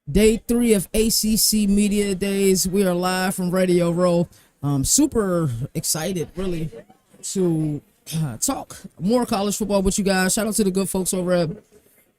Day 3 of ACC Media Days. We are live from Radio Row. Super excited, really, to talk more college football with you guys. Shout out to the good folks over at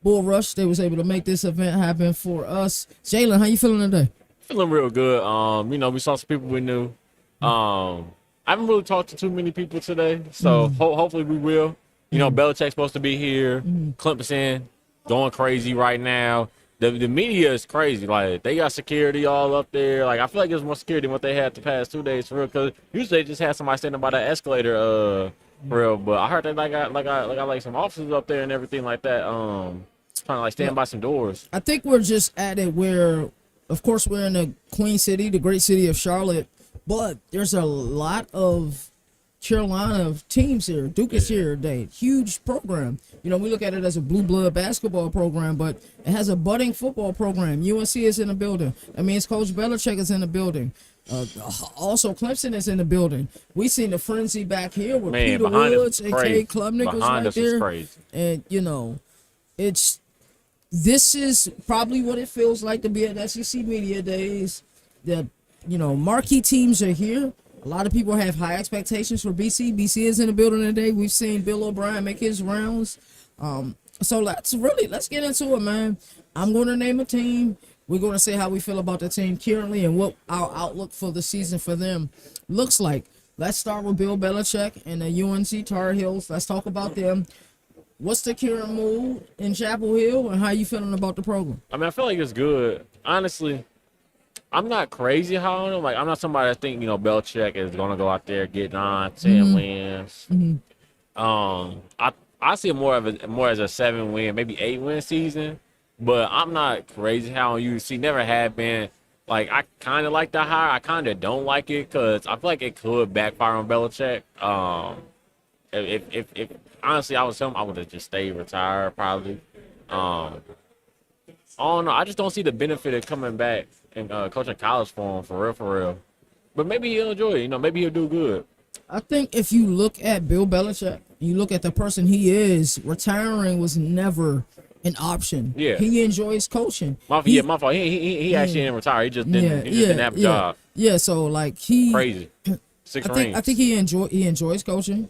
Bull Rush. They was able to make this event happen for us. Jalen, how you feeling today? Feeling real good. We saw some people we knew. I haven't really talked to too many people today, so hopefully we will. Belichick's supposed to be here. Clemson going crazy right now. The media is crazy. Like, they got security all up there. Like, I feel like there's more security than what they had the past 2 days for real. Because usually they just had somebody standing by the escalator, for real. But I heard they got some officers up there and everything like that. Trying to stand by some doors. I think we're just at it where, of course, we're in the Queen City, the great city of Charlotte, but there's a lot of Carolina teams here. Duke is here today. Huge program. We look at it as a blue blood basketball program, but it has a budding football program. UNC is in the building. It's Coach Belichick is in the building. Also, Clemson is in the building. We seen the frenzy back here with Peter Woods and Kay Klubnik was right there. And this is probably what it feels like to be at SEC Media Days. The marquee teams are here. A lot of people have high expectations for BC. BC is in the building today. We've seen Bill O'Brien make his rounds. So let's get into it, man. I'm going to name a team. We're going to say how we feel about the team currently and what our outlook for the season for them looks like. Let's start with Bill Belichick and the UNC Tar Heels. Let's talk about them. What's the current mood in Chapel Hill, and how you feeling about the program? I feel like it's good. Honestly, I'm not crazy high on him. Like, I'm not somebody that think, Belichick is going to go out there, get 9-10 wins. I see it more as a 7-win, maybe 8-win season. But I'm not crazy high on UC. Never have been. Like, I kind of like the hire. I kind of don't like it because I feel like it could backfire on Belichick. If honestly I was him, I would have just stayed retired probably. I don't know. I just don't see the benefit of coming back and coaching college for him, for real. But maybe he'll enjoy it. Maybe he'll do good. I think if you look at Bill Belichick, you look at the person he is, retiring was never an option. Yeah. He enjoys coaching. My fault. He actually didn't retire. He just didn't have a job. Yeah, so like he crazy. I think he enjoys coaching.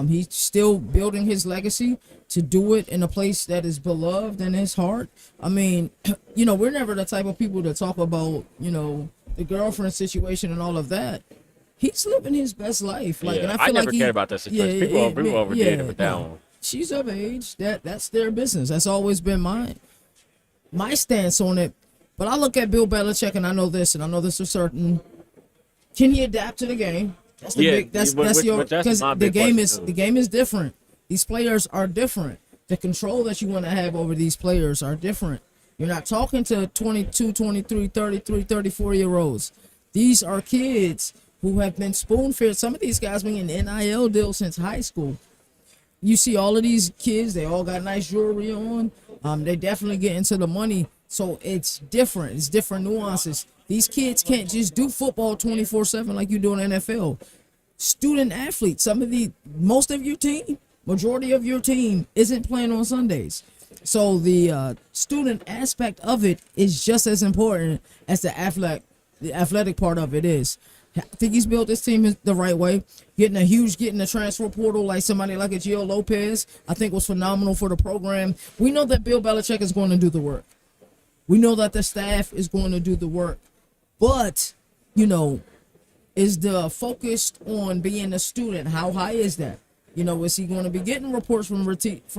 He's still building his legacy to do it in a place that is beloved in his heart. We're never the type of people to talk about, the girlfriend situation and all of that. He's living his best life. Like, and I never cared about that situation. People overdid it with that one. She's of age. That's their business. That's always been my stance on it. But I look at Bill Belichick and I know this for certain. Can he adapt to the game? That's the game is different. These players are different. The control that you want to have over these players are different. You're not talking to 22, 23, 33, 34-year-olds. These are kids who have been spoon-fed. Some of these guys been in NIL deals since high school. You see all of these kids, they all got nice jewelry on. They definitely get into the money. So it's different. It's different nuances. These kids can't just do football 24/7 like you do in NFL. Student athletes, most of your team, majority of your team isn't playing on Sundays. So the student aspect of it is just as important as the athletic part of it is. I think he's built this team the right way. Getting the transfer portal like somebody like a Gio Lopez, I think was phenomenal for the program. We know that Bill Belichick is going to do the work. We know that the staff is going to do the work. But, is the focus on being a student? How high is that? Is he going to be getting reports from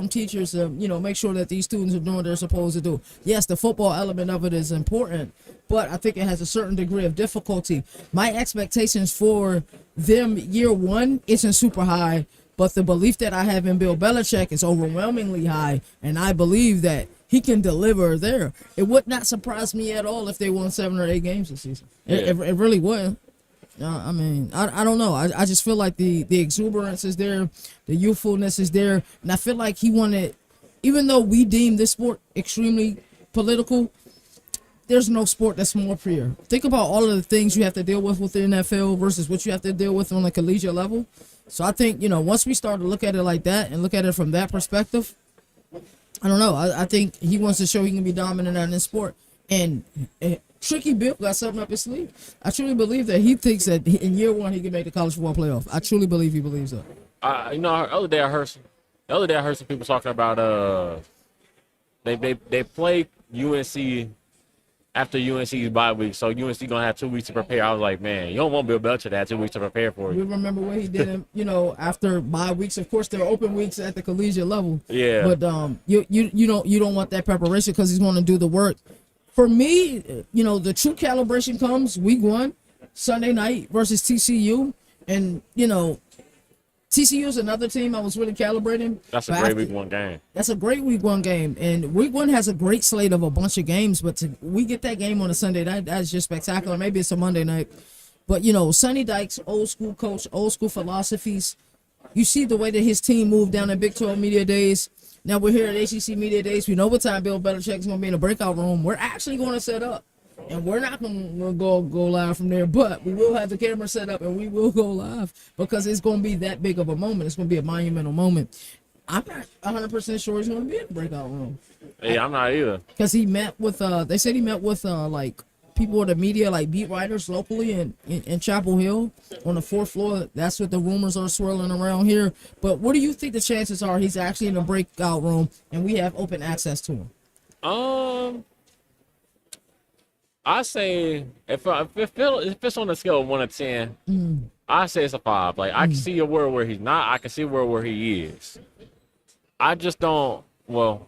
teachers to, make sure that these students are doing what they're supposed to do? Yes, the football element of it is important, but I think it has a certain degree of difficulty. My expectations for them year one isn't super high, but the belief that I have in Bill Belichick is overwhelmingly high, and I believe that he can deliver there. It would not surprise me at all if they won 7 or 8 games this season. It really wouldn't. I don't know. I just feel like the exuberance is there, the youthfulness is there, and I feel like he wanted, even though we deem this sport extremely political, there's no sport that's more pure. Think about all of the things you have to deal with the NFL versus what you have to deal with on a collegiate level. So I think, once we start to look at it like that and look at it from that perspective, I don't know. I think he wants to show he can be dominant in this sport. And Tricky Bill got something up his sleeve. I truly believe that he thinks that in year one he can make the college football playoff. I truly believe he believes that. The other day I heard some people talking about they play UNC after UNC's bye week, so UNC gonna have 2 weeks to prepare. I was like, man, you don't want Bill Belichick to have 2 weeks to prepare for you. You remember what he did, after bye weeks. Of course, there are open weeks at the collegiate level. Yeah. But you don't want that preparation because he's going to do the work. For me, the true calibration comes week 1, Sunday night versus TCU, and TCU is another team I was really calibrating. That's a great week 1 game. That's a great week 1 game. And week 1 has a great slate of a bunch of games, but we get that game on a Sunday night, that's just spectacular. Maybe it's a Monday night. But, Sonny Dykes, old school coach, old school philosophies. You see the way that his team moved down in Big 12 Media Days. Now we're here at ACC Media Days. We know what time Bill Belichick is going to be in the breakout room. We're actually going to set up. And we're not going to go live from there, but we will have the camera set up and we will go live because it's going to be that big of a moment. It's going to be a monumental moment. I'm not 100% sure he's going to be in the breakout room. Yeah, I'm not either. Because he met with, they said he met with, people in the media, like beat writers locally in Chapel Hill on the 4th floor. That's what the rumors are swirling around here. But what do you think the chances are he's actually in the breakout room and we have open access to him? I say if it's on a scale of 1 to 10, I say it's a 5. Like I can see a world where he's not. I can see a world where he is. I just don't. Well,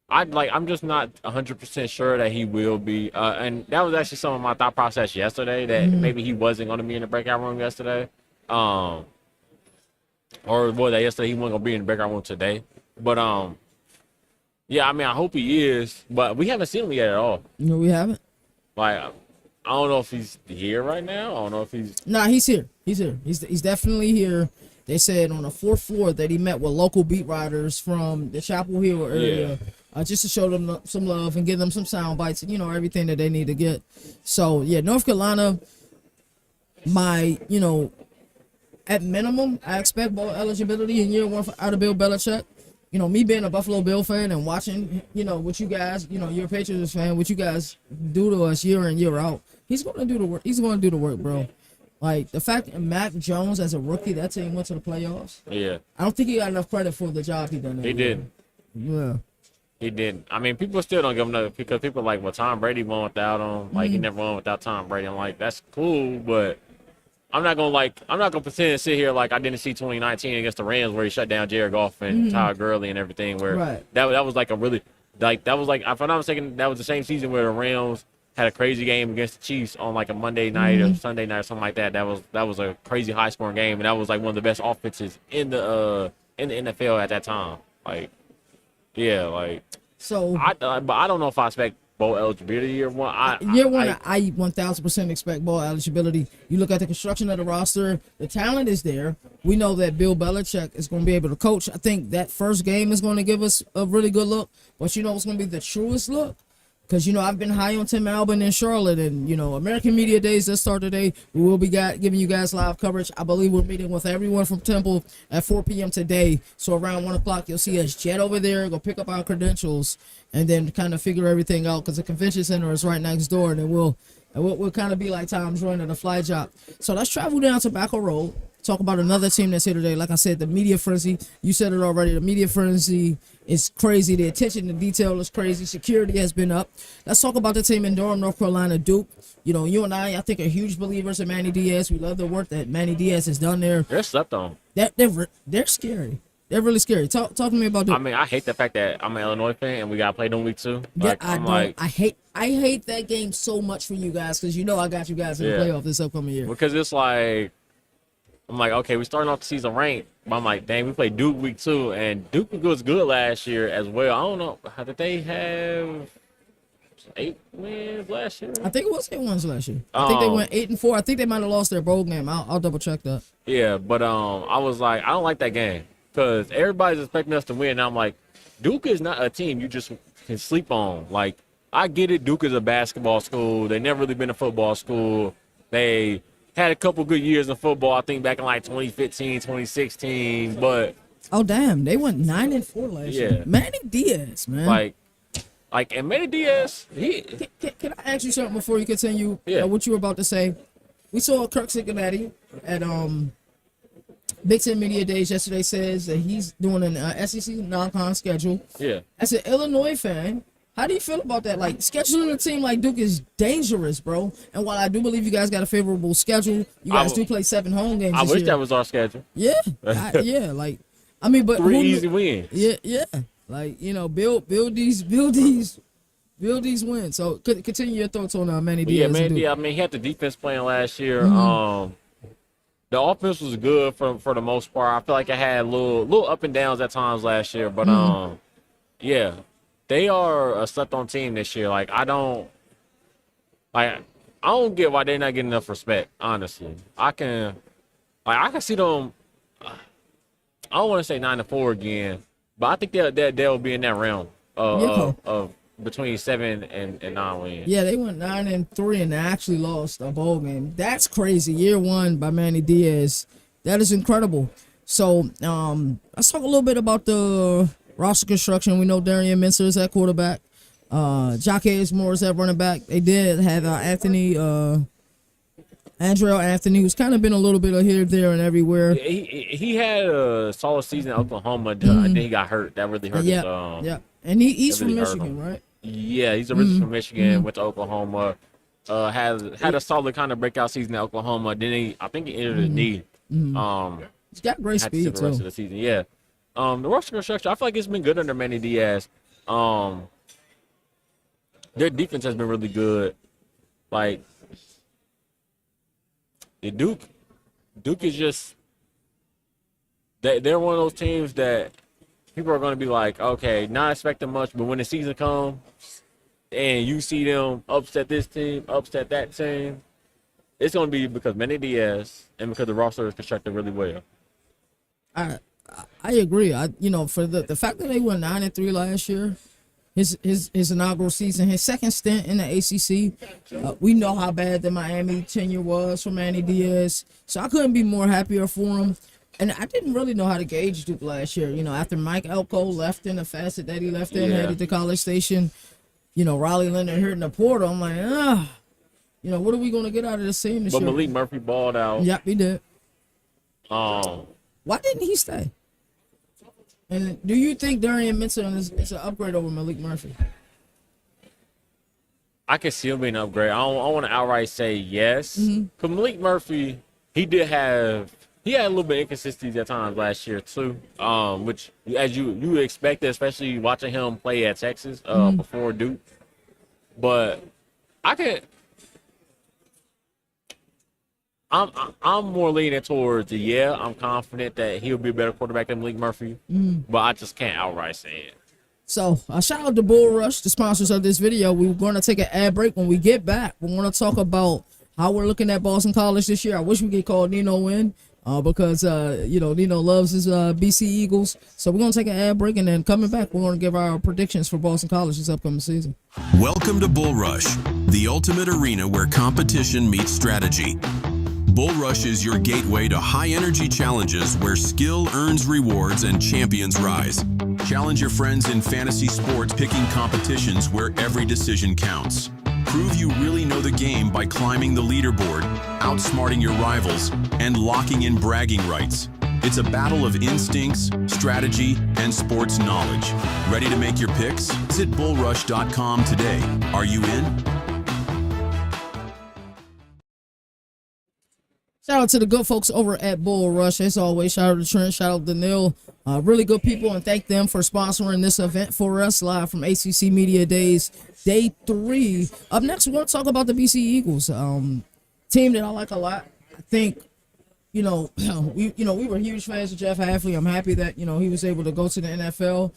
I'm just not 100% sure that he will be. And that was actually some of my thought process yesterday that maybe he wasn't going to be in the breakout room yesterday. Or that yesterday he wasn't going to be in the breakout room today. But yeah, I mean, I hope he is, but we haven't seen him yet at all. No, we haven't. Like, I don't know if he's here right now. I don't know if he's. Nah, he's here. He's here. He's definitely here. They said on the 4th floor that he met with local beat writers from the Chapel Hill area, just to show them some love and give them some sound bites and everything that they need to get. So yeah, North Carolina. At minimum, I expect bowl eligibility in year 1 out of Bill Belichick. Me being a Buffalo Bill fan and watching, what you guys, you're a Patriots fan, what you guys do to us year in, year out, he's going to do the work. He's going to do the work, bro. Like, the fact that Mac Jones, as a rookie, that team went to the playoffs. Yeah. I don't think he got enough credit for the job he done. He did. Yeah. He did. I mean, people still don't give him enough because people are like, well, Tom Brady won without him. Like, he never won without Tom Brady. I'm like, that's cool, but I'm not gonna pretend to sit here like I didn't see 2019 against the Rams where he shut down Jared Goff and Todd Gurley and everything. Where that was like a really if I'm not mistaken, that was the same season where the Rams had a crazy game against the Chiefs on like a Monday night or Sunday night or something like that. That was a crazy high scoring game and that was like one of the best offenses in the NFL at that time. Like, yeah, like so. But I don't know if I expect bowl eligibility year 1. I 1000% expect bowl eligibility. You look at the construction of the roster, the talent is there. We know that Bill Belichick is going to be able to coach. I think that first game is going to give us a really good look. But what's going to be the truest look? Because, I've been high on Tim Albin in Charlotte and, American Media Days that start today. We will be giving you guys live coverage. I believe we're meeting with everyone from Temple at 4 p.m. today. So around 1 o'clock, you'll see us jet over there, go pick up our credentials, and then kind of figure everything out because the convention center is right next door. And then we'll kind of be like Tom's running a fly job. So let's travel down Tobacco Road. Talk about another team that's here today. Like I said, the media frenzy. You said it already. The media frenzy is crazy. The attention to detail is crazy. Security has been up. Let's talk about the team in Durham, North Carolina, Duke. You and I think, are huge believers in Manny Diaz. We love the work that Manny Diaz has done there. They're slept on. They're scary. They're really scary. Talk to me about Duke. I mean, I hate the fact that I'm an Illinois fan and we got to play them week 2. Like, I hate that game so much for you guys because I got you guys in the playoff this upcoming year. Because it's like, I'm like, okay, we're starting off the season ranked. But I'm like, dang, we played Duke week 2, and Duke was good last year as well. I don't know, how did they have 8 wins last year? I think it was 8 wins last year. I think they went 8-4. I think they might have lost their bowl game. I'll double check that. Yeah, but I was like, I don't like that game because everybody's expecting us to win. And I'm like, Duke is not a team you just can sleep on. Like, I get it. Duke is a basketball school. They never really been a football school. They had a couple good years in football, I think back in like 2015, 2016, but oh damn, they went 9-4 last year. Manny Diaz, man. Like, Like, and Manny Diaz, Can I ask you something before you continue? Yeah. What you were about to say. We saw Kirk Cincinnati at Big Ten Media Days yesterday. Says that he's doing an SEC non-con schedule. yeah. As an Illinois fan, how do you feel about that? Like, scheduling a team like Duke is dangerous, bro. And while I do believe you guys got a favorable schedule, you guys do play 7 home games. I this wish year. that was our schedule. Yeah, yeah. Like, I mean, but 3 easy wins. Yeah. Like, build these wins. So, continue your thoughts on Manny Diaz. Yeah, Manny Diaz. I mean, he had the defense playing last year. The offense was good for the most part. I feel like it had little up and downs at times last year, but yeah, they are a slept-on team this year. Like, I don't get why they're not getting enough respect. Honestly, I can see them. I don't want to say 9-4 again, but I think they'll be in that realm of between 7 and 9 wins. Yeah, they went 9-3 and they actually lost a bowl game. That's crazy. Year 1 by Manny Diaz. That is incredible. So let's talk a little bit about the roster construction. We know Darian Mincer is at quarterback. Jock Moore is at running back. They did have Andrell Anthony, who's kind of been a little bit of here, there, and everywhere. He had a solid season in Oklahoma. Then he got hurt. That really hurt his. Yeah. And he's from Michigan, right? Yeah, he's originally from Michigan. Went to Oklahoma. Had a solid kind of breakout season at Oklahoma. Then I think he injured his knee. He's got great speed the rest too. of the season. Yeah. The roster construction, I feel like it's been good under Manny Diaz. Their defense has been really good. Like, Duke is just they're one of those teams that people are going to be like, okay, not expecting much, but when the season comes and you see them upset this team, upset that team, it's going to be because Manny Diaz and because the roster is constructed really well. I agree. For the fact that they went 9-3 last year, his inaugural season, his second stint in the ACC, we know how bad the Miami tenure was for Manny Diaz. So I couldn't be more happier for him. And I didn't really know how to gauge Duke last year. After Mike Elko left in the facet that he left in, headed to College Station, Riley Leonard here in the portal, I'm like, what are we going to get out of this team this year? But Malik Murphy balled out. Yep, he did. Why didn't he stay? And do you think Darian Mincer is an upgrade over Malik Murphy? I can see him being an upgrade. I don't want to outright say yes. Because Malik Murphy, he had a little bit of inconsistencies at times last year too, which as you would expect, especially watching him play at Texas before Duke. But I'm more leaning towards I'm confident that he'll be a better quarterback than Malik Murphy, but I just can't outright say it. So, shout out to Bull Rush, the sponsors of this video. We're going to take an ad break. When we get back, we're going to talk about how we're looking at Boston College this year. I wish we could call Nino in because, Nino loves his BC Eagles. So, we're going to take an ad break, and then coming back, we're going to give our predictions for Boston College this upcoming season. Welcome to Bull Rush, the ultimate arena where competition meets strategy. Bull Rush is your gateway to high-energy challenges where skill earns rewards and champions rise. Challenge your friends in fantasy sports, picking competitions where every decision counts. Prove you really know the game by climbing the leaderboard, outsmarting your rivals, and locking in bragging rights. It's a battle of instincts, strategy, and sports knowledge. Ready to make your picks? Visit bullrush.com today. Are you in? Shout out to the good folks over at Bull Rush. As always, shout out to Trent, shout out to Neil. Really good people, and thank them for sponsoring this event for us live from ACC Media Days, Day 3. Up next, we're going to talk about the BC Eagles, team that I like a lot. I think, we were huge fans of Jeff Hafley. I'm happy that, he was able to go to the NFL.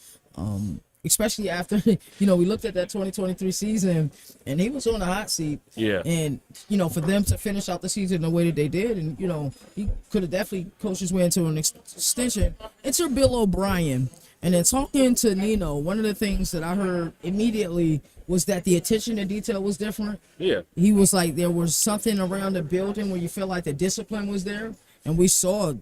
Especially after, we looked at that 2023 season and he was on the hot seat. Yeah. And, for them to finish out the season the way that they did, and, he could have definitely coached his way into an extension. Enter Bill O'Brien. And then talking to Nino, one of the things that I heard immediately was that the attention to detail was different. Yeah. He was like, there was something around the building where you feel like the discipline was there. And we saw,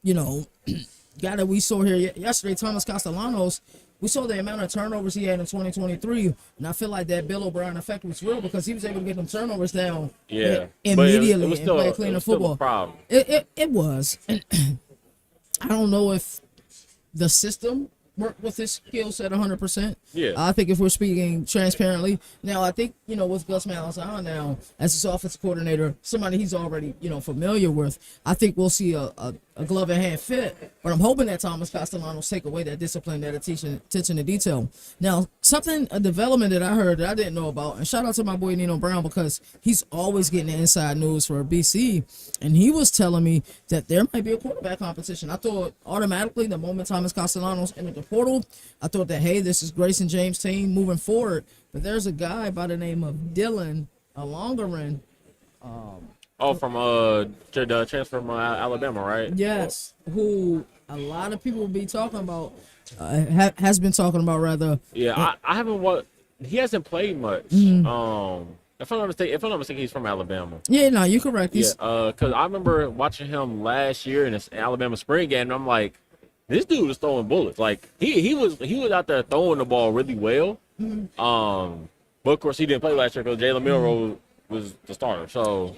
guy that we saw here yesterday, Thomas Castellanos, We saw the amount of turnovers he had in 2023, and I feel like that Bill O'Brien effect was real because he was able to get them turnovers down immediately and play cleaner football. A problem. It was. And I don't know if the system worked with his skill set 100%. Yeah. I think if we're speaking transparently. Now, I think, with Gus Malzahn now, as his offensive coordinator, somebody he's already, familiar with, I think we'll see a glove in hand fit. But I'm hoping that Thomas Castellanos take away that discipline, that attention to detail. Now, a development that I heard that I didn't know about, and shout out to my boy Nino Brown because he's always getting the inside news for BC, and he was telling me that there might be a quarterback competition. I thought automatically the moment Thomas Castellanos entered the portal, I thought that, hey, this is Grayson James' team moving forward. But there's a guy by the name of Dylan Alongaran. From the transfer from Alabama, right? Yes, who a lot of people be talking about, has been talking about rather. Yeah, I haven't he hasn't played much. Mm-hmm. If I'm not mistaken, he's from Alabama. Yeah, no, you're correct. Because I remember watching him last year in this Alabama spring game, and I'm like, this dude was throwing bullets. Like he was out there throwing the ball really well. Mm-hmm. But of course he didn't play last year because Jalen Milroe was the starter. So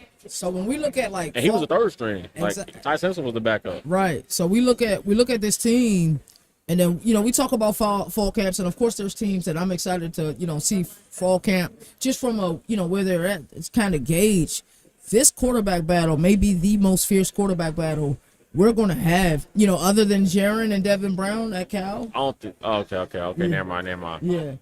when we look at and he was a third string. Like Ty Simpson was the backup. Right. So we look at this team, and then we talk about fall camps, and of course there's teams that I'm excited to see fall camp just from where they're at. It's kind of gauge. This quarterback battle may be the most fierce quarterback battle we're going to have, other than Jaron and Devin Brown at Cal. I don't think. Okay. Never mind. Yeah.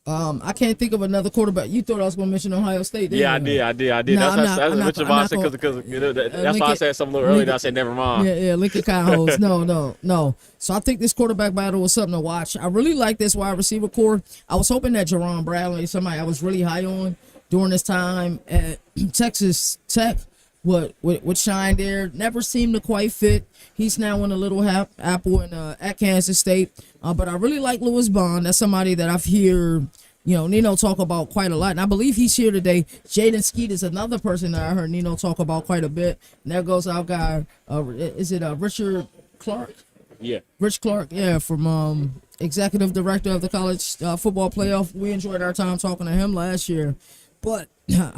I can't think of another quarterback. You thought I was going to mention Ohio State, didn't you? I did. No, That's what I said because that's why I said something a little earlier. I said never mind. Yeah, Lincoln Coyotes. No. So I think this quarterback battle was something to watch. I really like this wide receiver core. I was hoping that Jerron Bradley, somebody I was really high on during this time at Texas Tech, would shine there. Never seemed to quite fit. He's now in a little apple at Kansas State. But I really like Lewis Bond. That's somebody that I've heard Nino talk about quite a lot. And I believe he's here today. Jaden Skeet is another person that I heard Nino talk about quite a bit. And there goes our guy. Is it Richard Clark? Yeah. Rich Clark, from executive director of the college football playoff. We enjoyed our time talking to him last year. But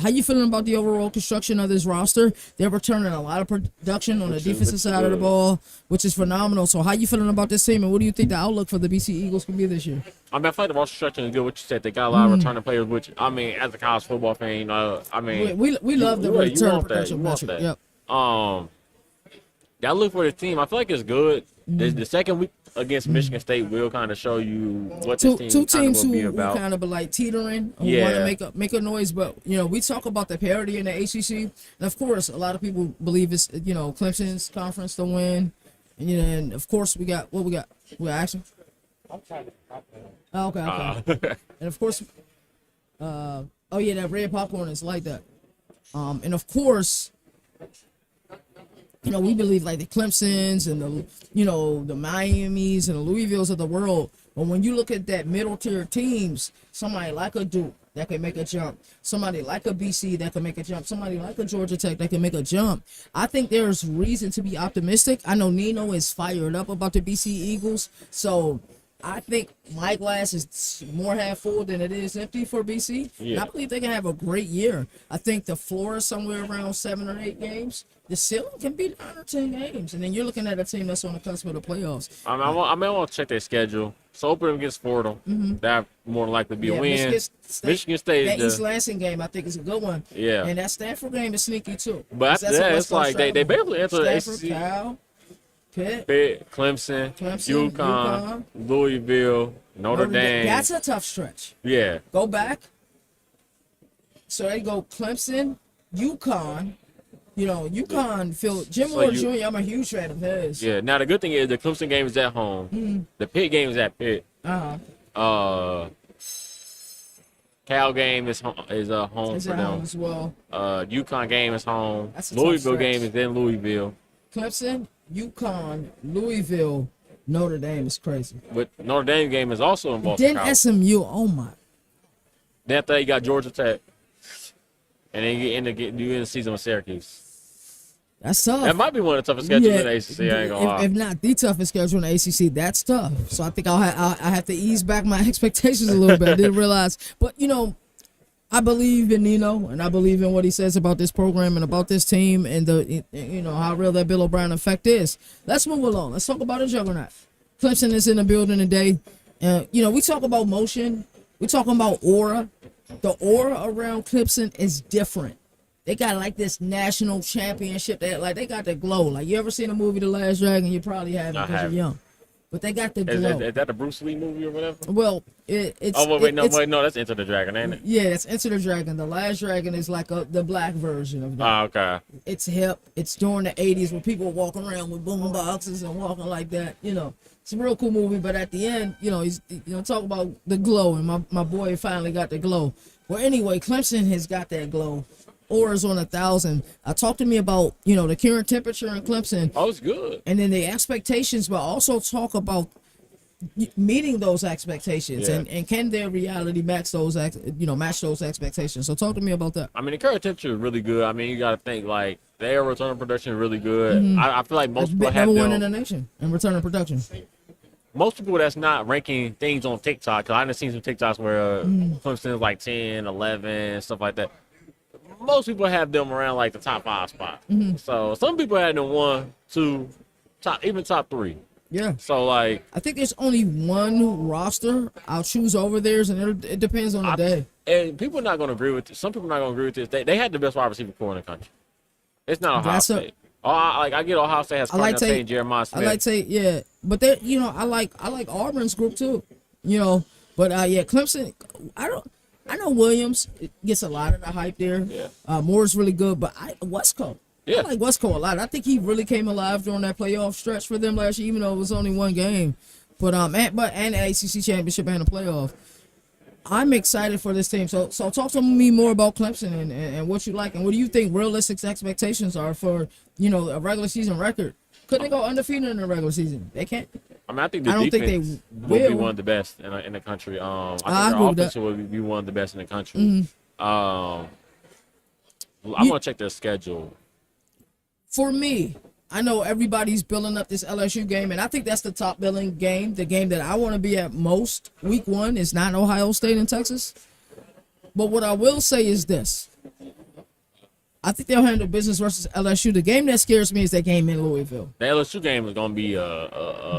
how you feeling about the overall construction of this roster? They're returning a lot of production on the defensive side of the ball, which is phenomenal. So how you feeling about this team, and what do you think the outlook for the BC Eagles can be this year? I feel like the roster construction is good. What you said, they got a lot of returning players, which, as a college football fan, we love the return production. Yep. Mm. That look for the team, I feel like it's good. The second week against Michigan State will kind of show you what this team two teams will be who about. kind of like teetering, who want to make a noise, but we talk about the parity in the ACC, and of course a lot of people believe it's Clemson's conference to win, and of course we got action. I'm trying to Okay. And of course, that red popcorn is like that, and of course. We believe like the Clemsons and the Miamis and the Louisvilles of the world. But when you look at that middle tier teams, somebody like a Duke that can make a jump, somebody like a BC that can make a jump, somebody like a Georgia Tech that can make a jump, I think there's reason to be optimistic. I know Nino is fired up about the BC Eagles, so I think my glass is more half full than it is empty for BC. Yeah. And I believe they can have a great year. I think the floor is somewhere around 7 or 8 games. The ceiling can be 9 or 10 games. And then you're looking at a team that's on the cusp of the playoffs. I may want to check their schedule. So open them against Fordham. Mm-hmm. That more likely to be a win. Michigan State. That East Lansing game, I think, is a good one. Yeah. And that Stanford game is sneaky, too. But after that, it's like they barely enter the ACC. Cal, Pitt, Clemson, UConn, Louisville, Notre Dame. That's a tough stretch. Yeah. Go back. So they go Clemson, UConn. UConn, Jim Ward Jr., I'm a huge fan of his. Yeah. Now, the good thing is the Clemson game is at home. Mm-hmm. The Pitt game is at Pitt. Cal game is home for them. Home as well. UConn game is home. Louisville game is in Louisville. Clemson, UConn, Louisville, Notre Dame is crazy. But Notre Dame game is also in Boston. Then SMU, oh my. Then after that, you got Georgia Tech. And then you end the season with Syracuse. That's tough. That might be one of the toughest schedules in the ACC. I ain't gonna lie. If not the toughest schedule in the ACC, that's tough. So I think I have to ease back my expectations a little bit. I didn't realize, but I believe in Nino, and I believe in what he says about this program and about this team, and how real that Bill O'Brien effect is. Let's move along. Let's talk about a juggernaut. Clemson is in the building today. We talk about motion. We talking about aura. The aura around Clemson is different. They got like this national championship. They got the glow. Like, you ever seen a movie, The Last Dragon? You probably haven't because you're young. But they got the glow. Is that the Bruce Lee movie or whatever? Well, it's. Oh, no, that's Enter the Dragon, ain't it? Yeah, that's Enter the Dragon. The Last Dragon is like the black version of that. Oh, okay. It's hip. It's during the 80s when people were walking around with boom boxes and walking like that. It's a real cool movie. But at the end, he's talk about the glow, and my boy finally got the glow. Well, anyway, Clemson has got that glow. Aura's on 1,000. Talk to me about the current temperature in Clemson. Oh, it's good. And then the expectations, but also talk about meeting those expectations, and can their reality match those expectations. So talk to me about that. I mean, the current temperature is really good. I mean, you got to think like their return production is really good. Mm-hmm. I feel like most people have number one in the nation in return of production. Most people that's not ranking things on TikTok, because I've seen some TikToks where Clemson is like 10, 11, stuff like that. Most people have them around like the top 5 spot. Mm-hmm. So some people had them 1, 2, even top 3. Yeah. So like, I think there's only one roster I'll choose over theirs, and it depends on the day. And people are not going to agree with this. Some people are not going to agree with this. They had the best wide receiver core in the country. It's not Ohio State. I get Ohio State has Carnell Tate and Jeremiah Smith. I like Tate, yeah. But they, I like Auburn's group too. But Clemson. I know Williams gets a lot of the hype there. Yeah. Moore's really good, but Westco. Yeah. I like Westco a lot. I think he really came alive during that playoff stretch for them last year, even though it was only one game. But and the ACC championship and the playoff. I'm excited for this team. So talk to me more about Clemson and what you like, and what do you think realistic expectations are for a regular season record? Could they go undefeated in the regular season? They can't. I mean, I think the defense will be one of the best in the country. I think their offense will be one of the best in the country. Mm-hmm. I'm gonna check their schedule. For me, I know everybody's building up this LSU game, and I think that's the top billing game. The game that I want to be at most week 1 is not Ohio State and Texas. But what I will say is this. I think they'll handle business versus LSU. The game that scares me is that game in Louisville. The LSU game is going to be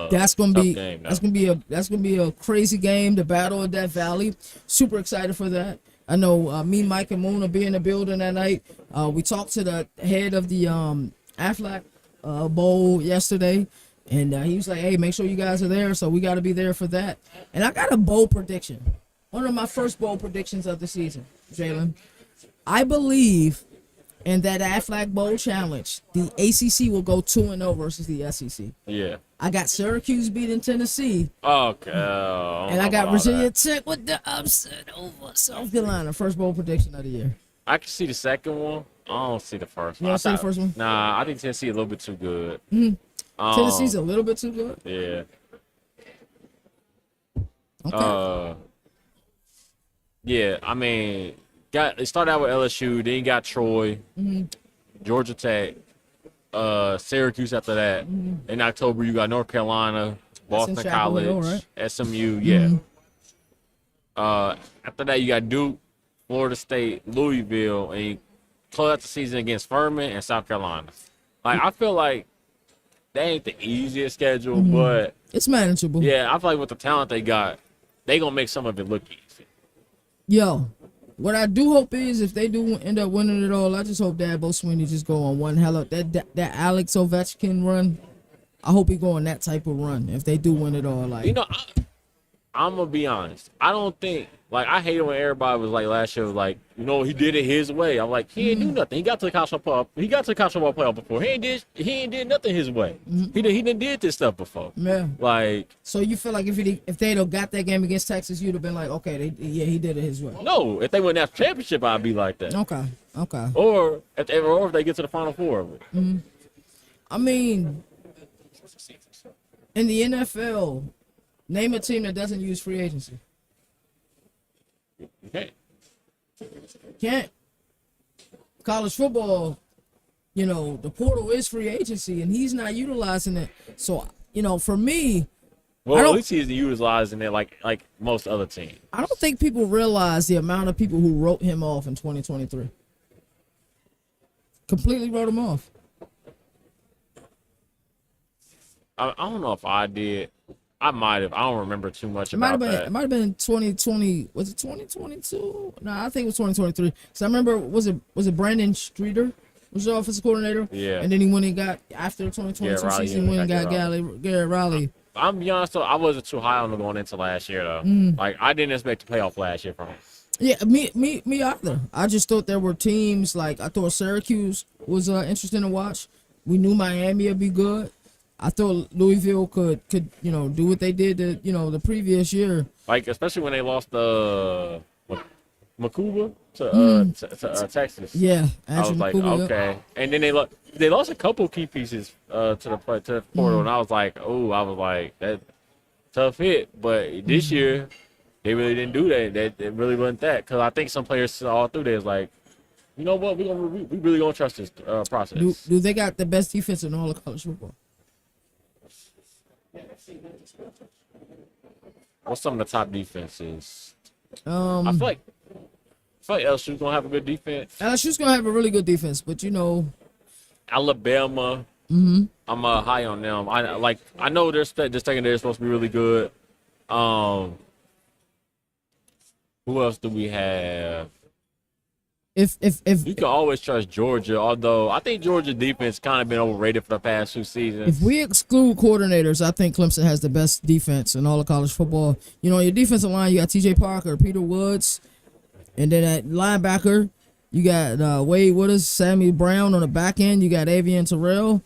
that's going to be a crazy game. The Battle of Death Valley. Super excited for that. I know me, Mike, and Moon will be in the building that night. We talked to the head of the Aflac Bowl yesterday, and he was like, "Hey, make sure you guys are there." So we got to be there for that. And I got a bold prediction. One of my first bold predictions of the season, Jalen. I believe in that Aflac Bowl challenge, the ACC will go 2-0 versus the SEC. Yeah. I got Syracuse beating Tennessee. Okay. And I got Virginia Tech with the upset over South Carolina. First bowl prediction of the year. I can see the second one. I don't see the first one. You don't see the first one? Nah, I think Tennessee a little bit too good. Mm-hmm. Tennessee's a little bit too good? Yeah. Okay. Yeah, I mean, it started out with LSU, then you got Troy, Georgia Tech, Syracuse after that. Mm-hmm. In October, you got North Carolina, Boston College, right? SMU, yeah. Mm-hmm. After that, you got Duke, Florida State, Louisville, and you close out the season against Furman and South Carolina. Like, I feel like that ain't the easiest schedule, but it's manageable. Yeah, I feel like with the talent they got, they gonna make some of it look easy. Yo, what I do hope is if they do end up winning it all, I just hope Dabo Swinney just go on one hell of that Alex Ovechkin run. I hope he go on that type of run if they do win it all. Like, I'm gonna be honest. I don't think I hate it when everybody was like last year was like, he did it his way. I'm like, he didn't do nothing. He got to the college football. He got to the college football playoff before. He ain't did nothing his way. He did this stuff before. Yeah. Like, so you feel like if they'd have got that game against Texas, you'd have been like, okay, he did it his way. No, if they win that championship, I'd be like that. Okay. Or if they get to the Final Four of it. Mm-hmm. I mean, in the NFL, name a team that doesn't use free agency. Okay. Can't. College football, the portal is free agency, and he's not utilizing it. So, for me, Well, at least he's utilizing it like most other teams. I don't think people realize the amount of people who wrote him off in 2023. Completely wrote him off. I don't know if I did. I might have. I don't remember too much about that. It might have been 2020. Was it 2022? No, I think it was 2023. Because I remember, was it Brandon Streeter was the offensive coordinator? Yeah. And then he went and got, after the 2022 season, went and got Garrett Riley. I'm be honest, though, I wasn't too high on him going into last year, though. Like, I didn't expect to play off last year from him. Yeah, me either. I just thought there were teams, like, I thought Syracuse was interesting to watch. We knew Miami would be good. I thought Louisville could do what they did the previous year. Like, especially when they lost Makuba to Texas. Yeah, I was like, okay. And then they lost a couple key pieces to the portal, and I was like, that tough hit. But this year, they really didn't do that. It really wasn't that, because I think some players all through there is like, you know what, we really gonna trust this process. Do they got the best defense in all of college football? What's some of the top defenses? I feel like LSU's gonna have a good defense. LSU's gonna have a really good defense, but Alabama. I'm high on them. I know this secondary is supposed to be really good. Who else do we have? If You can always trust Georgia, although I think Georgia defense kind of been overrated for the past 2 seasons. If we exclude coordinators, I think Clemson has the best defense in all of college football. Your defensive line, you got T.J. Parker, Peter Woods, and then at linebacker, you got Wade Wooders, Sammy Brown on the back end. You got Avian Terrell,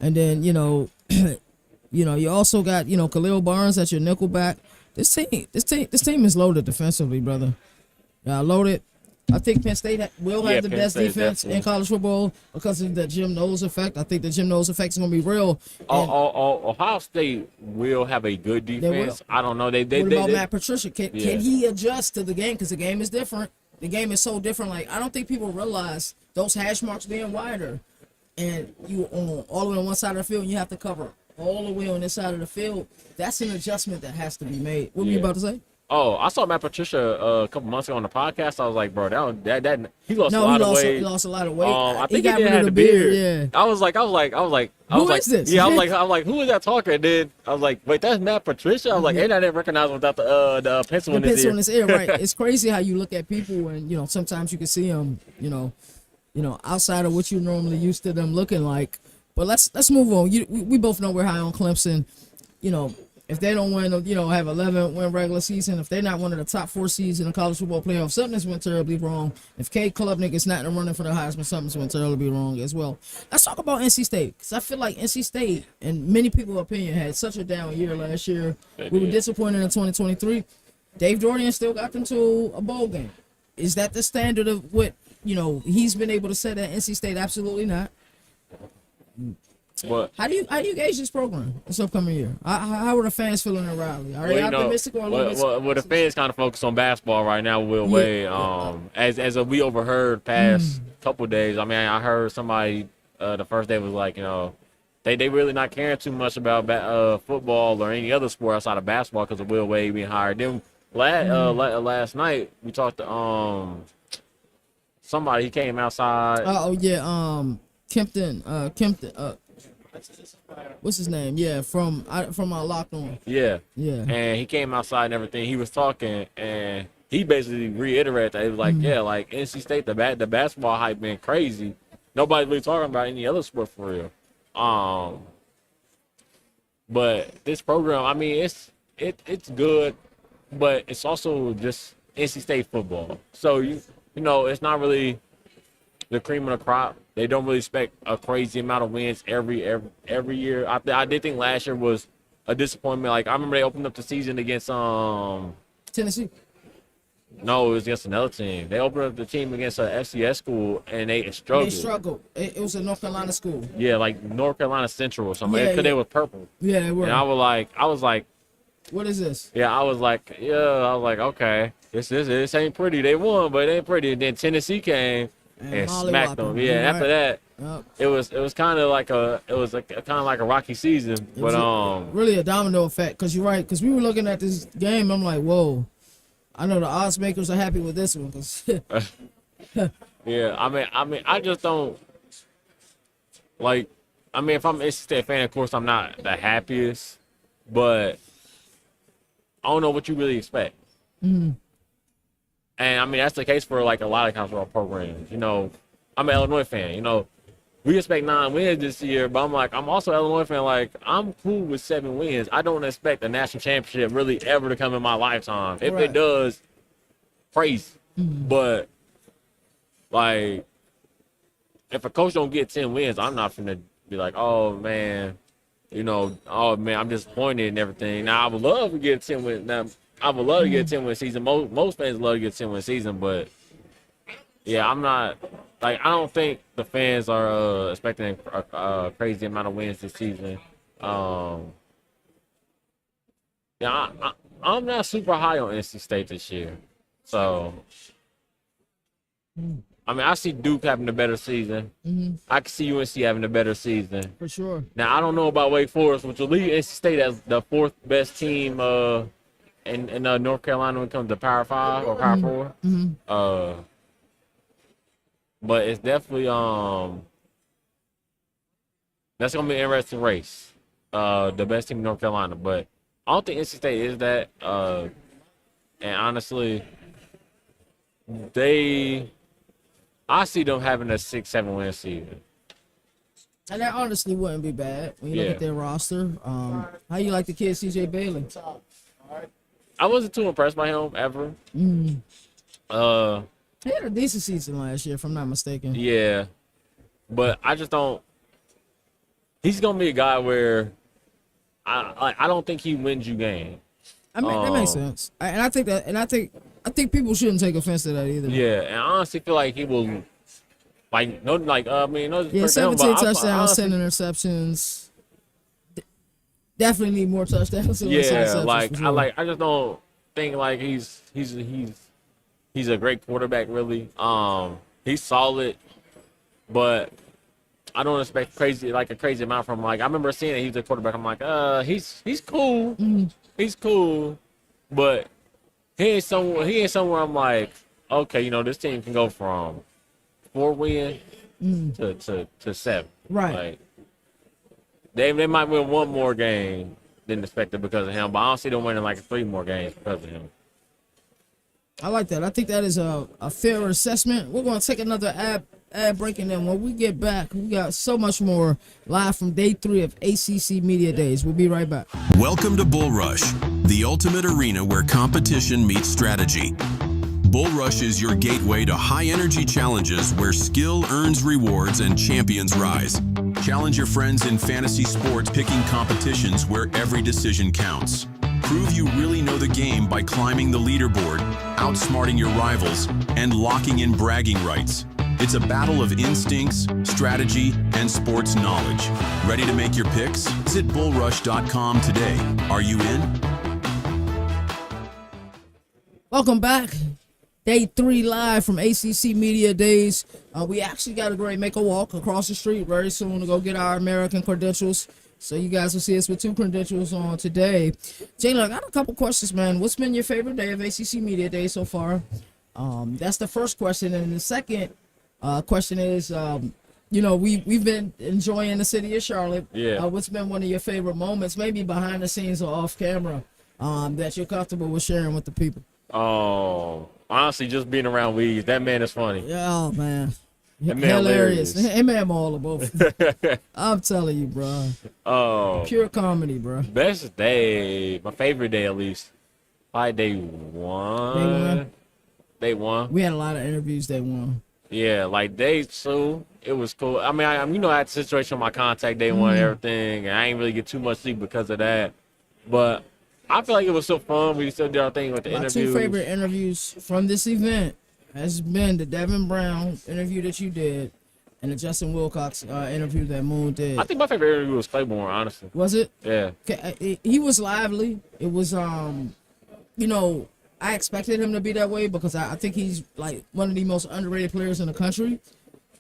and then you also got Khalil Barnes at your nickelback. This team is loaded defensively, brother. Loaded. I think Penn State will have the best defense in college football because of the Jim Knowles effect. I think the Jim Knowles effect is going to be real. Ohio State will have a good defense. I don't know. What about Matt Patricia? Can he adjust to the game? Because the game is different. The game is so different. Like, I don't think people realize those hash marks being wider, and you on all the way on one side of the field, and you have to cover all the way on this side of the field. That's an adjustment that has to be made. What were you about to say? Oh, I saw Matt Patricia a couple months ago on the podcast. I was like, bro, that he lost a lot of weight. He lost a lot of weight. I think he didn't have the beard. Yeah. I was like, who is this? Yeah, I'm like, who is that talking? And then I was like, wait, that's Matt Patricia. I was like, and I didn't recognize him without the pencil in his ear. In his ear, right? It's crazy how you look at people, and sometimes you can see them, outside of what you normally used to them looking like. But let's move on. We both know we're high on Clemson. If they don't win, have 11-win regular season, if they're not one of the top 4 seeds in the college football playoff, something's went terribly wrong. If Cade Klubnik is not in the running for the Heisman, something's went terribly wrong as well. Let's talk about NC State, because I feel like NC State, in many people's opinion, had such a down year last year. We were disappointed in 2023. Dave Dorian still got them to a bowl game. Is that the standard of what he's been able to set at NC State? Absolutely not. But how do you gauge this program this upcoming year? How are the fans feeling in Raleigh? Are they optimistic or a little bit? Well, the fans kind of focus on basketball right now. Will Wade, as we overheard past couple days. I mean, I heard somebody the first day was like, they really not caring too much about football or any other sport outside of basketball because of Will Wade being hired. Then last night we talked to somebody. He came outside. Kempton. What's his name? Yeah, from Locked On. Yeah. And he came outside and everything. He was talking, and he basically reiterated that. He was like, like NC State, the basketball hype been crazy. Nobody's really talking about any other sport for real. But this program, I mean, it's good, but it's also just NC State football. So it's not really the cream of the crop. They don't really expect a crazy amount of wins every year. I did think last year was a disappointment. Like, I remember they opened up the season against Tennessee. No, it was against another team. They opened up the team against an FCS school, and they struggled. It was a North Carolina school. Yeah, like North Carolina Central or something. Because they were purple. Yeah, they were. And I was like, what is this? Yeah, I was like, okay, this ain't pretty. They won, but it ain't pretty. And then Tennessee came and smacked them. Yeah, and after that, it was kind of like a rocky season, but really a domino effect. Cause you're right. Cause we were looking at this game. I'm like, whoa. I know the odds makers are happy with this one. Cause yeah, I mean, I just don't like. I mean, if I'm an NC State fan, of course, I'm not the happiest, but I don't know what you really expect. Mm-hmm. And I mean, that's the case for like a lot of college football programs. You know, I'm an Illinois fan. You know, we expect 9 wins this year, but I'm also an Illinois fan. Like, I'm cool with 7 wins. I don't expect a national championship really ever to come in my lifetime. If it does, crazy. Mm-hmm. But like, if a coach don't get 10 wins, I'm not finna be like, oh man, you know, oh man, I'm disappointed and everything. Now I would love to get a 10 win. Now I would love to get a 10 win season. Most fans love to get a 10 win season, but yeah, I'm not. Like, I don't think the fans are expecting a crazy amount of wins this season. Yeah, I'm not super high on NC State this year. So, I mean, I see Duke having a better season. Mm-hmm. I can see UNC having a better season. For sure. Now, I don't know about Wake Forest, which will leave NC State as the 4th best team in North Carolina when it comes to Power 5 or Power 4. Mm-hmm. But it's definitely that's gonna be an interesting race. The best team in North Carolina, but I don't think NC State is that. And honestly, I see them having a 6-7 win season. And that honestly wouldn't be bad when you look at their roster. How you like the kid CJ Bailey? I wasn't too impressed by him ever. He had a decent season last year, if I'm not mistaken. Yeah, but I just don't. He's gonna be a guy where I don't think he wins you game. I mean, that makes sense, I think people shouldn't take offense to that either. Yeah, and I honestly feel like he will. No 17 touchdowns, 10 interceptions. Definitely need more touchdowns. Yeah, I just don't think like he's a great quarterback, really. He's solid, but I don't expect a crazy amount from him. Like, I remember seeing that he's a quarterback. I'm like, he's cool. Mm-hmm. He's cool, but he ain't somewhere I'm like, okay, you know, this team can go from 4 wins to 7. Right. Like, they might win 1 more game than expected because of him, but I don't see them winning like 3 more games because of him. I like that. I think that is a fair assessment. We're going to take another ad break, and then when we get back, we got so much more live from day 3 of ACC Media Days. We'll be right back. Welcome to Bull Rush, the ultimate arena where competition meets strategy. Bull Rush is your gateway to high-energy challenges where skill earns rewards and champions rise. Challenge your friends in fantasy sports, picking competitions where every decision counts. Prove you really know the game by climbing the leaderboard, outsmarting your rivals, and locking in bragging rights. It's a battle of instincts, strategy, and sports knowledge. Ready to make your picks? Visit bullrush.com today. Are you in? Welcome back. Day 3 live from ACC Media Days. We actually got to make a walk across the street very soon to go get our American credentials. So you guys will see us with 2 credentials on today. Jayla, I got a couple questions, man. What's been your favorite day of ACC Media Day so far? That's the first question. And the second question is, you know, we've been enjoying the city of Charlotte. Yeah. What's been one of your favorite moments, maybe behind the scenes or off camera, that you're comfortable with sharing with the people? Oh, honestly, just being around Weeds. That man is funny. Oh, man. That man hilarious. hilarious. Him and all of both. I'm telling you, bro. Oh. Pure comedy, bro. Best day, my favorite day at least. Probably day 1. Day 1. We had a lot of interviews day 1. Yeah, like day 2, it was cool. I mean, I had a situation with my contact day 1 and everything, and I ain't really get too much sleep because of that. But I feel like it was so fun. We still did our thing with the interviews. My 2 favorite interviews from this event has been the Devin Brown interview that you did and the Justin Wilcox interview that Moon did. I think my favorite interview was Claiborne, honestly. Was it? Yeah. He was lively. It was, you know, I expected him to be that way because I think he's like one of the most underrated players in the country.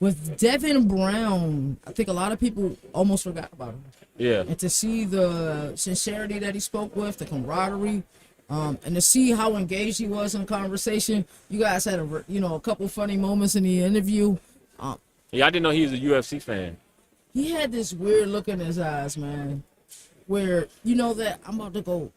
with Devin Brown, I think a lot of people almost forgot about him. Yeah. And to see the sincerity that he spoke with, the camaraderie, and to see how engaged he was in the conversation. You guys had a couple funny moments in the interview. Yeah, I didn't know he was a UFC fan. He had this weird look in his eyes, man, where that I'm about to go.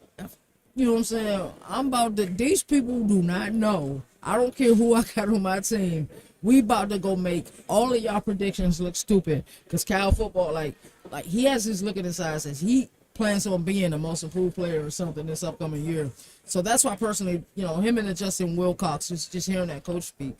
You know what I'm saying? These people do not know. I don't care who I got on my team. We about to go make all of y'all predictions look stupid. Because Cal football, like he has this look in his eyes as he plans on being the most improved player or something this upcoming year. So that's why personally, him and Justin Wilcox, just hearing that coach speak,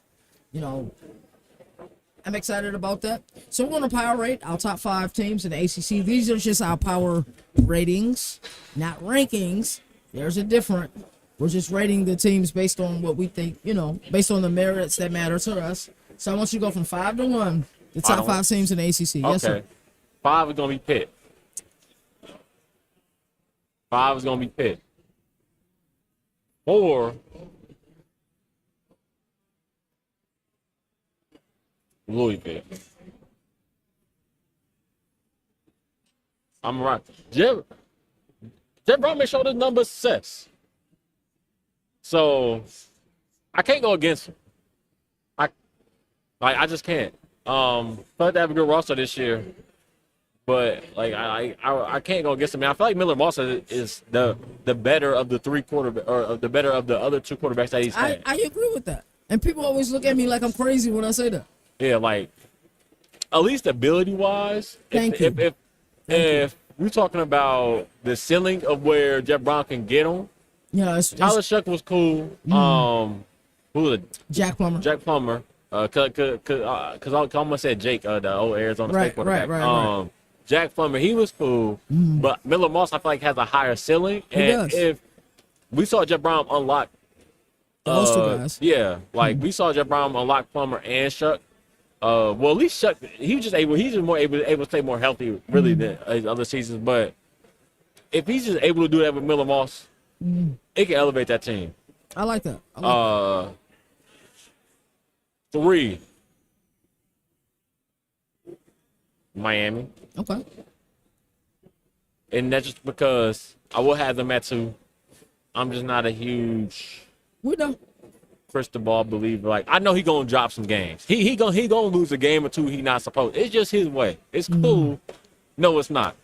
I'm excited about that. So we're going to power rate our top 5 teams in the ACC. These are just our power ratings, not rankings. There's a difference. We're just rating the teams based on what we think, based on the merits that matter to us. So I want you to go from 5 to 1, the top 5 teams in the ACC. Okay. Yes, sir. 5 is going to be Pitt. 5 is going to be Pitt. 4, Louisville. I'm right. Jeff Brown may show this number of success. So I can't go against him. I just can't. But they have a good roster this year. But I can't go against him. I feel like Miller Moss is the better of the 3 quarterbacks, or the better of the other 2 quarterbacks that he's had. I agree with that. And people always look at me like I'm crazy when I say that. Yeah, at least ability wise. If we're talking about the ceiling of where Jeff Brown can get him, Tyler Shuck was cool. Who was it? Jack Plummer. Cause I almost said Jake, the old Arizona State quarterback. Right. Jack Plummer, he was cool, but Miller Moss I feel like has a higher ceiling. And if we saw Jeff Brown unlock those 2 guys, we saw Jeff Brown unlock Plummer and Shuck. At least Shuck, he's just more able to stay more healthy really than other seasons. But if he's just able to do that with Miller Moss, it can elevate that team. I like that. 3, Miami. Okay. And that's just because I will have them at 2. I'm just not a huge crystal ball believer. I know he gonna drop some games. He gonna lose a game or 2 he not supposed. It's just his way. It's cool. No, it's not.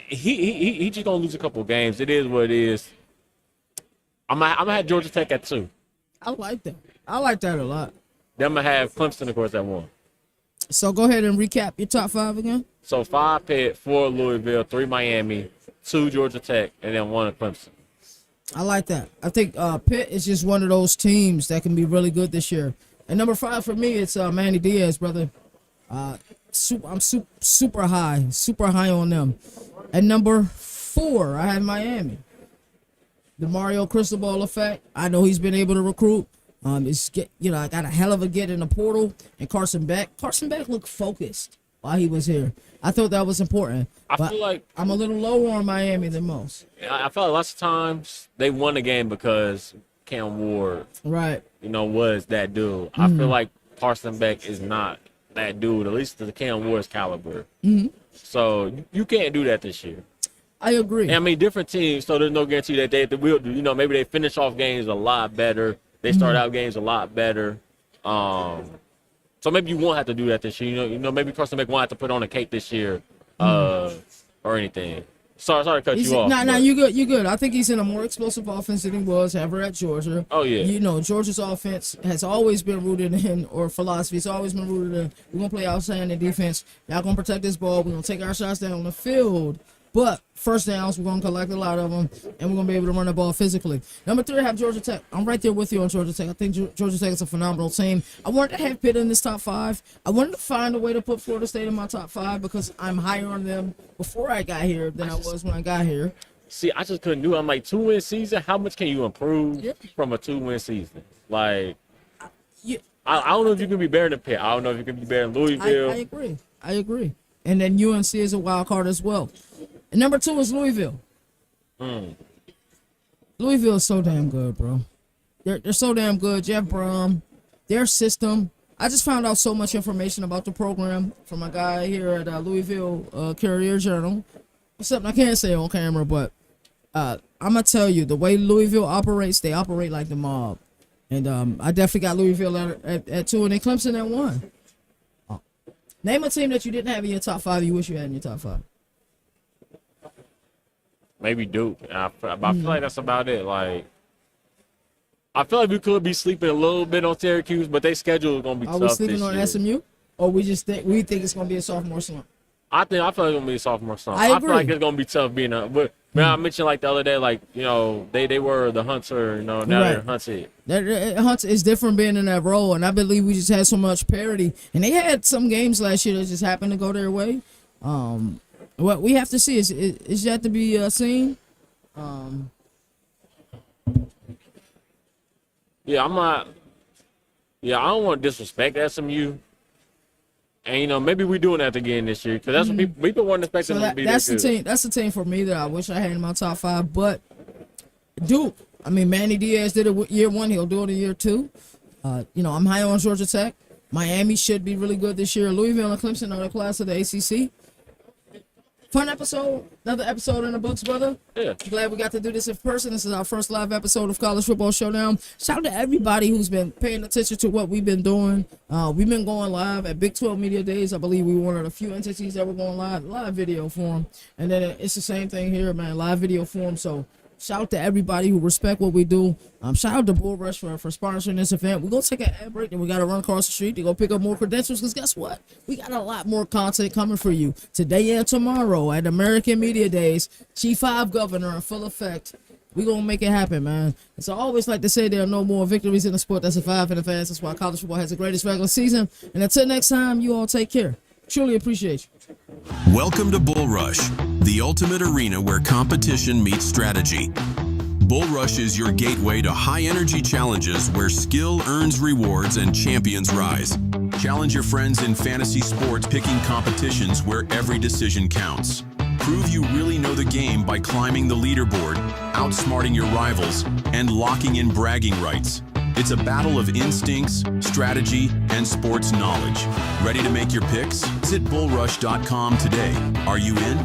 He just gonna lose a couple of games. It is what it is. I'm gonna have Georgia Tech at 2. I like that. I like that a lot. Then I'm gonna have Clemson, of course, at 1. So go ahead and recap your top 5 again. So 5 Pitt, 4 Louisville, 3 Miami, 2 Georgia Tech, and then 1 Clemson. I like that. I think Pitt is just one of those teams that can be really good this year. And number 5 for me, it's Manny Diaz, brother. I'm super high on them. And number 4, I have Miami. The Mario Cristobal effect. I know he's been able to recruit. I got a hell of a get in the portal. And Carson Beck looked focused while he was here. I thought that was important. I feel like I'm a little lower on Miami than most. I feel like lots of times they won the game because Cam Ward, was that dude. I feel like Carson Beck is not that dude, at least to the Cam Ward's caliber. So you can't do that this year. I agree. And I mean, different teams, so there's no guarantee that they will do. Maybe they finish off games a lot better. They start out games a lot better. So maybe you won't have to do that this year. Maybe Carson Beck won't have to put on a cape this year, or anything. Sorry to cut you off. No, you good. You good. I think he's in a more explosive offense than he was ever at Georgia. Oh yeah. Georgia's offense has always been rooted in, or philosophy, it's always been rooted in. We're gonna play outstanding defense. Y'all gonna protect this ball. We're gonna take our shots down on the field. But first downs, we're going to collect a lot of them, and we're going to be able to run the ball physically. Number 3, I have Georgia Tech. I'm right there with you on Georgia Tech. I think Georgia Tech is a phenomenal team. I wanted to have Pitt in this top 5. I wanted to find a way to put Florida State in my top 5 because I'm higher on them before I got here than I was when I got here. See, I just couldn't do it. I'm like, 2-win season? How much can you improve from a 2-win season? I don't know if you can be better than Pitt. I don't know if you can be better than Louisville. I agree. And then UNC is a wild card as well. And number 2 is Louisville. Louisville is so damn good, bro. They're so damn good. Jeff Brom, their system. I just found out so much information about the program from a guy here at Louisville Courier Journal. Something I can't say on camera, but I'm gonna tell you the way Louisville operates. They operate like the mob, and I definitely got Louisville at 2, and then Clemson at 1. Name a team that you didn't have in your top 5. You wish you had in your top 5. Maybe Duke. I feel like that's about it. Like, I feel like we could be sleeping a little bit on Syracuse, but their schedule is gonna be tough this year. Are we sleeping on SMU, or we think it's gonna be a sophomore slump? I feel like it's gonna be a sophomore slump. I feel agree. like it's gonna be tough being a. But man, I mentioned like the other day, like they were the Hunter, now they're Hunted. Hunt is different being in that role, and I believe we just had so much parity, and they had some games last year that just happened to go their way. What we have to see is yet to be seen. Yeah, I'm not. Yeah, I don't want to disrespect SMU. And maybe we're doing that again this year because that's what we've been wanting to expect them to be. That's the team. That's the team for me that I wish I had in my top 5. But Duke, I mean, Manny Diaz did it year 1. He'll do it in year 2. I'm high on Georgia Tech. Miami should be really good this year. Louisville and Clemson are the class of the ACC. Fun episode. Another episode in the books, brother. Yeah. Glad we got to do this in person. This is our first live episode of College Football Showdown. Shout out to everybody who's been paying attention to what we've been doing. We've been going live at Big 12 Media Days. I believe we were one of the few entities that were going live video form. And then it's the same thing here, man, live video form. So shout out to everybody who respect what we do. Shout out to Bull Rush for sponsoring this event. We're going to take an ad break, and we got to run across the street to go pick up more credentials because guess what? We got a lot more content coming for you today and tomorrow at American Media Days. G5 Governor in full effect. We're going to make it happen, man. And so I always like to say there are no more victories in the sport that survive in advance. That's why college football has the greatest regular season. And until next time, you all take care. Truly appreciate you. Welcome to Bull Rush, the ultimate arena where competition meets strategy. Bull Rush is your gateway to high-energy challenges where skill earns rewards and champions rise. Challenge your friends in fantasy sports picking competitions where every decision counts. Prove you really know the game by climbing the leaderboard, outsmarting your rivals, and locking in bragging rights. It's a battle of instincts, strategy, and sports knowledge. Ready to make your picks? Visit bullrush.com today. Are you in?